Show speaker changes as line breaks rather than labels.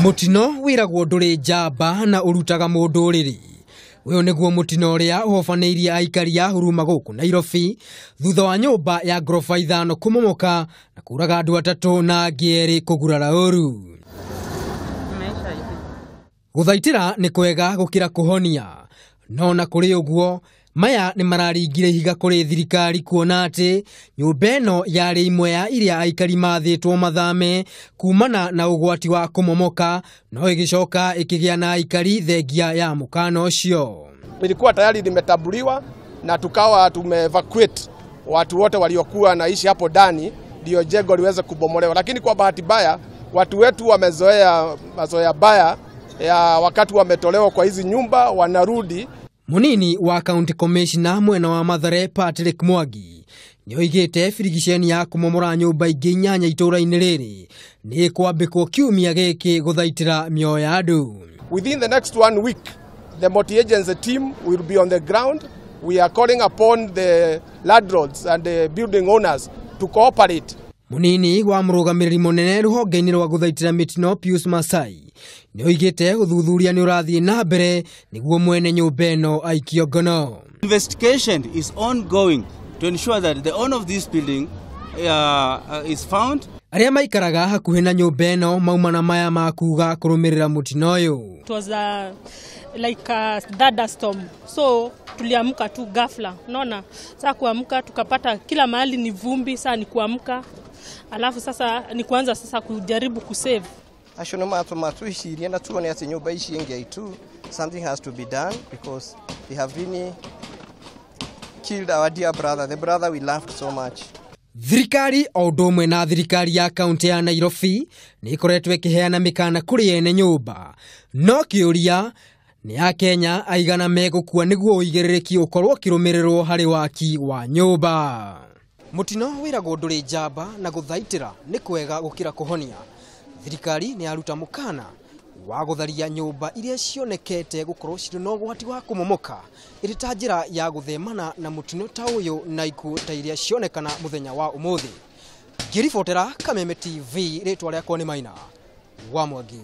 Mutino wiragwo nduri njamba na urutaga mundu riri. Uyu niguo mutino uria uhofaneirie aikari ya Huruma guku Nairobi thutha wa nyumba ya ngorofa 5 kumomoka na kuraga andu 3 na angi 2 kugurara uru. Guthaitira ni kwega gukira kuhonia, no na kuri uguo maya ni mararingire higa kuri thirikari kuona ati nyumba ino yari imwe ya iria aikari mathitwo mathame kumana na ugwati wa kumomoka, no igicoka ikigia na aikari thengia ya mukano ucio.
Ilikuwa tayari limetambuliwa na tukawa tumeevacuate watu wote waliokuwa naishi hapo ndani ndio jengo liweze kubomolewa, lakini kwa bahati mbaya watu wetu wamezoea mazoea baya ya wakati wametolewa kwa hizi nyumba wanarudi.
Munini wa County Commissioner mwena wa Mathare Patrick Mwangi nioigite firigisheni ya kumomora nyumba ingi 8 itura-ini riri ni kwambikwo kiumia giki guthaitira mioyo ya andu.
Within the next 1 week the multi-agency team will be on the ground. We are calling upon the landlords and the building owners to cooperate.
Munini wa murugamiriri munene ruhonge-ini rwa guthaitira mitino Pius Masai nioigite uthuthuria ni urathie na mbere niguo mwene nyumba ino aikio ngono.
Investigation is ongoing to ensure that the owner of this building is found.
Aria maikaraga hakuhi na nyumba ino maumana maya makuga kurumirira mutino uyu.
It was like a thunderstorm, so tuliamka tu ghafla, unaona. Sasa kuamka tukapata kila mahali ni vumbi, sasa ni kuamka alafu sasa ni kuanza sasa kujaribu kusave.
Something has to be done because they have really killed our dear brother, the brother we loved so much.
Thirikari odomwe na thirikari ya kaunti ya Nairobi ni ikoretwo ikiheana mikana kuri ene nyumba, no kiuria ni ya Kenya aigana megukua niguo uigerereki ukorwo kirumirirwo hari waki wa nyumba. Mutino wiragwo nduri njamba na guthaitira ni kwega gukira kuhonia. Thirikari ni aruta mukana wa gutharia nyumba iria cionekete gukorwo ciri no gwati wa kumomoka iri ta njira ya guthemana na mutino ta uyu na ikuo ta iria cionekana muthenya wa umuthi. Ngiribotera Kameme TV ritwa riakwa ni Maina wa Mwangi.